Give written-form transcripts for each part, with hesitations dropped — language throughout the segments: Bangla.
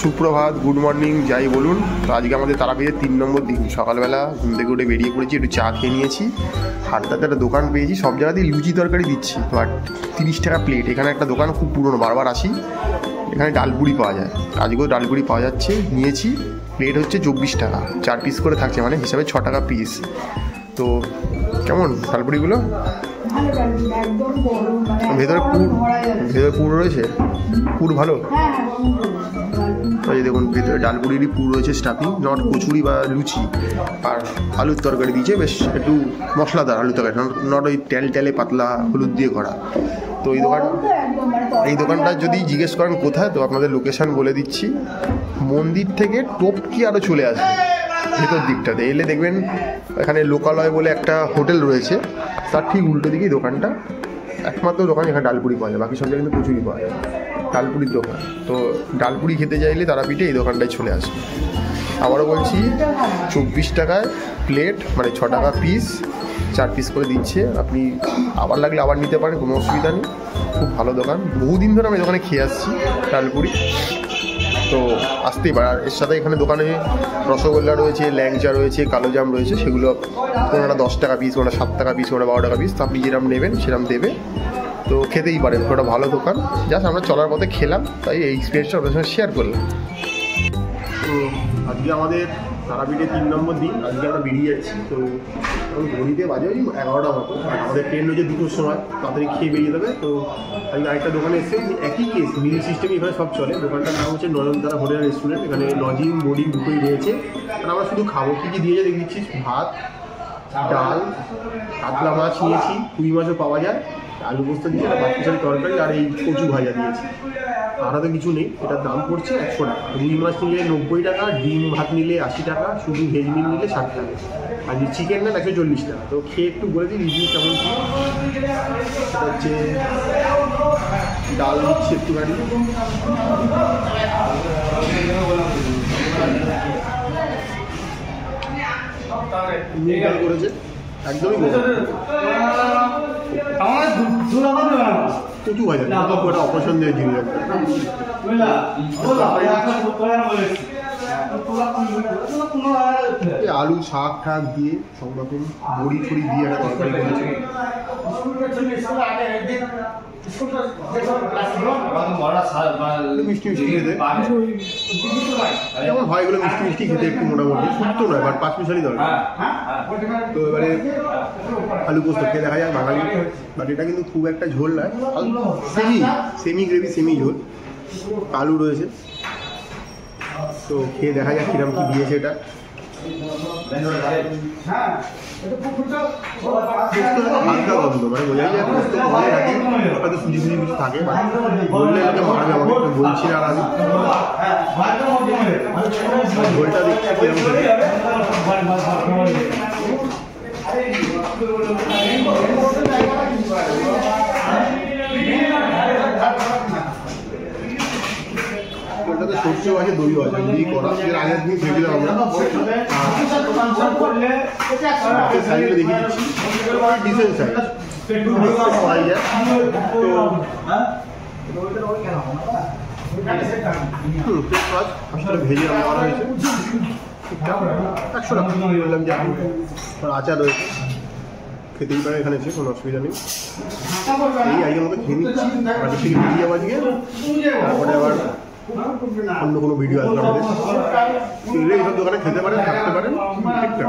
সুপ্রভাত, গুড মর্নিং, যাই বলুন। তো আজকে আমাদের তারাপীঠের 3 নম্বর দিন। সকালবেলা ঘুম থেকে উঠে বেরিয়ে পড়েছি, একটু চা খেয়ে নিয়েছি। হাটটাতে একটা দোকান পেয়েছি, সব জায়গাতেই লুচি তরকারি দিচ্ছি, বাট 30 টাকা প্লেট। এখানে একটা দোকান খুব পুরনো, বারবার আসি, এখানে ডালপুরি পাওয়া যায়। আজকেও ডালপুরি পাওয়া যাচ্ছে, নিয়েছি। প্লেট হচ্ছে 24 টাকা, 4 পিস করে থাকছে, মানে হিসাবে 6 টাকা পিস। তো কেমন ডালপুরিগুলো? ভেতরে পুর রয়েছে, পুর ভালো। এই দেখুন, ভেতরে ডালপুরিরই পুর রয়েছে, স্টাফিং, নট কচুরি বা লুচি। আর আলুর তরকারি দিয়েছে, বেশ একটু মশলাদার আলুর তরকারি, নট ওই টেলে পাতলা হলুদ দিয়ে করা। তো এই দোকানটা যদি জিজ্ঞেস করেন কোথায়, তো আপনাদের লোকেশান বলে দিচ্ছি। মন্দির থেকে টপকি আরও চলে আসবে ভেতর দিকটাতে এলে দেখবেন এখানে লোকালয় বলে একটা হোটেল রয়েছে, তার ঠিক উল্টো দিকেই দোকানটা। একমাত্র দোকান এখানে ডালপুরি পাওয়া যায়, বাকি সব জায়গায় কিন্তু কচুরি পাওয়া যায়। ডালপুরির দোকান। তো ডালপুরি খেতে চাইলে তারাপীঠে এই দোকানটায় চলে আসবে। আবারও বলছি, 24 টাকায় প্লেট, মানে 6 টাকা পিস, 4 পিস করে দিচ্ছে। আপনি আবার লাগলে আবার নিতে পারেন, কোনো অসুবিধা নেই। খুব ভালো দোকান, বহুদিন ধরে আমি দোকানে খেয়ে আসছি ডালপুরি, তো আসতেই পারে। আর এর সাথে এখানে দোকানে রসগোল্লা রয়েছে, ল্যাংচা রয়েছে, কালোজাম রয়েছে, সেগুলো কোনোটা 10 টাকা পিস, কোনোটা 7 টাকা পিস, কোনোটা 12 টাকা পিস। তো আপনি যেরকম নেবেন সেরকম দেবে, তো খেতেই পারেন। ওটা ভালো দোকান, জাস্ট আমরা চলার পথে খেলাম, তাই এই এক্সপিরিয়েন্সটা আপনাদের সঙ্গে শেয়ার করলাম। তো আজকে আমাদের তারাপীঠে 3 নম্বর দিন। আজকে আমরা বেরিয়ে যাচ্ছি। তো ঘড়িতে বাজে ওই 11টা মতো। আমাদের ট্রেন রয়েছে 2টোর সময়, তাড়াতাড়ি খেয়ে বেরিয়ে দেবে। তো আমি আরেকটা দোকানে এসে, একই কেস, মিল সিস্টেমই এখানে সব চলে। দোকানটার নাম হচ্ছে নয়নতারা হোটেল রেস্টুরেন্ট। এখানে লজিং বোর্ডিং দুটোই রয়েছে। আর আমরা শুধু খাবো, কী কী দিয়েছে দেখে দিচ্ছি। ভাত, ডাল, কাতলা মাছ নিয়েছি, রুই মাছও পাওয়া যায়, আলু পোস্ত দিয়েছে, একটা বাচ্চারি তরকারি, আর এই কচু ভাজা দিয়েছি। আর তো কিছু নেই। এটার দাম পড়ছে 100 টাকা। রুই মাছ নিলে 90 টাকা, ডিম ভাত নিলে 80 টাকা, শুধু ভেজ মিল নিলে 60 টাকা, আর চিকেন নেন 140 টাকা। তো খেয়ে একটু বলে দিই রিভিউ কেমন কি। এটা হচ্ছে ডাল দিচ্ছি একটুখানি, করেছে একদমই কচু ভাজা, ওটা অপারেশন দিয়ে জিনিস আলু শাক ঠাক দিয়ে সব রকম বড়ি ফড়ি দিয়ে একটা তরকারি করেছে। মিষ্টি মিষ্টি খেতে যেমন হয়, এগুলো মিষ্টি মিষ্টি খেতে একটু মোটামুটি, শুক্তো নয়, বাট 5 মিশালি দরকার। তো এবারে আলু পোস্ত খেয়ে দেখা যায় বাঙালি, বাট এটা কিন্তু খুব একটা ঝোল নয়, সেমি গ্রেভি, সেমি ঝোল। আলু রয়েছে, তো খেয়ে দেখা যাক কিরম কি দিয়েছে এটা। হালকা গন্ধ, মানে বোঝাই যায় পোস্ত বলে নাকি, হয়তো সুজি সুজি কিছু থাকে, বললে এটাকে মারবে আমাকে, একটু বলছি না। আর আমি ঝোলটা দেখছি কিরম করে। সর্ষেও আছে, দইও আছে, যদি করা এর আগের দিন ভেবেছিলাম আমরা। সাইজটা দেখিয়ে দিচ্ছি, ডিসেন্ট সাইজ, পাওয়া যায়। তো ভেজে রান্না করা হয়েছে, ঠিকঠাক 100 টাকা বললাম। যে আচার রয়েছে, খেতেই পারে এখানে এসে, কোনো অসুবিধা নেই। এই আইটেম মতো খেয়ে নিচ্ছি, বাড়ি থেকে বেরিয়ে যাবো আজকে। তারপরে আবার অন্য কোনো ভিডিও আসবে আমাদের। এইসব দোকানে খেতে পারেন, থাকতে পারেন, ঠিকঠাক।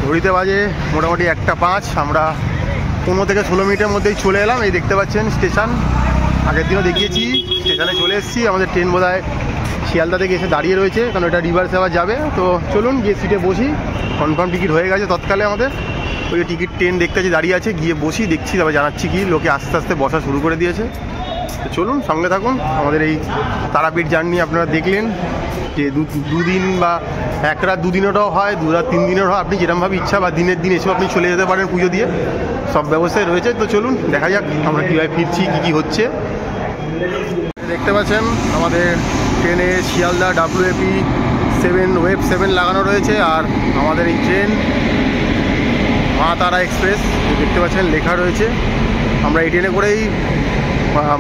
ঘড়িতে বাজে মোটামুটি 1:05। আমরা 15 থেকে 16 মিনিটের মধ্যেই চলে এলাম। এই দেখতে পাচ্ছেন স্টেশন, আগের দিনও দেখিয়েছি। স্টেশনে চলে এসেছি। আমাদের ট্রেন বোধহয় শিয়ালদা থেকে এসে দাঁড়িয়ে রয়েছে, কারণ এটা রিভার্স আবার যাবে। তো চলুন গিয়ে সিটে বসি। কনফার্ম টিকিট হয়ে গেছে তৎকালে আমাদের। ওই টিকিট ট্রেন দেখতে দাঁড়িয়ে আছে, গিয়ে বসি, দেখছি, তারপর জানাচ্ছি কি লোকে আস্তে আস্তে বসা শুরু করে দিয়েছে। তো চলুন সঙ্গে থাকুন। আমাদের এই তারাপীঠ জার্নি আপনারা দেখলেন যে দুদিন বা 1 রাত 2 দিনেরও হয়, 2 রাত 3 দিনেরও হয়। আপনি যেরকমভাবে ইচ্ছা বা দিনের দিন এসেও আপনি চলে যেতে পারেন পুজো দিয়ে, সব ব্যবস্থায় রয়েছে। তো চলুন দেখা যাক আমরা কীভাবে ফিরছি, কী হচ্ছে। দেখতে পাচ্ছেন আমাদের ট্রেনে শিয়ালদা WAP 7 ওয়েব 7 লাগানো রয়েছে। আর আমাদের এই ট্রেন মা তারা এক্সপ্রেস দেখতে পাচ্ছেন লেখা রয়েছে। আমরা এই ট্রেনে করেই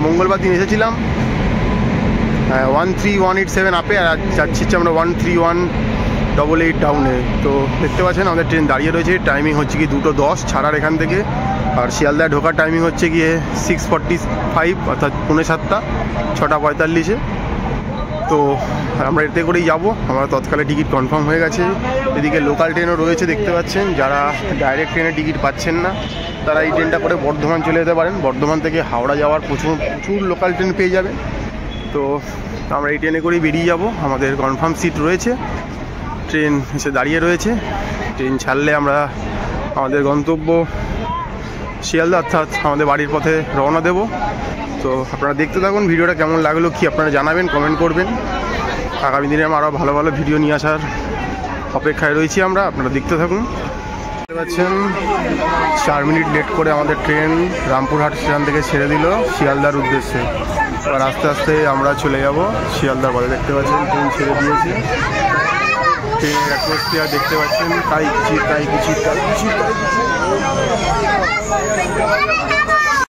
মঙ্গলবার দিন এসেছিলাম 13187 আপে, আর যাচ্ছি আমরা 13188 ডাউনে। তো দেখতে পাচ্ছেন আমাদের ট্রেন দাঁড়িয়ে রয়েছে। টাইমিং হচ্ছে কি 2:10 ছাড়ার এখান থেকে। আর শিয়ালদায় ঢোকার টাইমিং হচ্ছে গিয়ে 6:45, অর্থাৎ 6:45, 6:45। তো আমরা এতে করেই যাবো। আমরা তৎকালে টিকিট কনফার্ম হয়ে গেছে। এদিকে লোকাল ট্রেনও রয়েছে দেখতে পাচ্ছেন। যারা ডাইরেক্ট ট্রেনে টিকিট পাচ্ছেন না, তারা এই ট্রেনটা করে বর্ধমান চলে যেতে পারেন। বর্ধমান থেকে হাওড়া যাওয়ার প্রচুর লোকাল ট্রেন পেয়ে যাবেন। তো আমরা এই ট্রেনে করেই বেরিয়ে যাব। আমাদের কনফার্ম সিট রয়েছে, ট্রেন এসে দাঁড়িয়ে রয়েছে। ট্রেন ছাড়লে আমরা আমাদের গন্তব্য শিয়ালদা, অর্থাৎ আমাদের বাড়ির পথে রওনা দেব। তো আপনারা দেখতে থাকুন। ভিডিওটা কেমন লাগলো কি আপনারা জানাবেন, কমেন্ট করবেন। আগামী দিনে আরও ভালো ভালো ভিডিও নিয়ে আসার অপেক্ষায় রয়েছি আমরা। আপনারা দেখতে থাকুন। দেখতে পাচ্ছেন 4 মিনিট লেট করে আমাদের ট্রেন রামপুরহাট স্টেশন থেকে ছেড়ে দিল শিয়ালদার উদ্দেশ্যে। এবার আস্তে আস্তে আমরা চলে যাব শিয়ালদার পথে। দেখতে পাচ্ছেন ট্রেন ছেড়ে দিয়েছে। ট্রেনের অ্যাটমসফিয়ার দেখতে পাচ্ছেন, তাই কিছু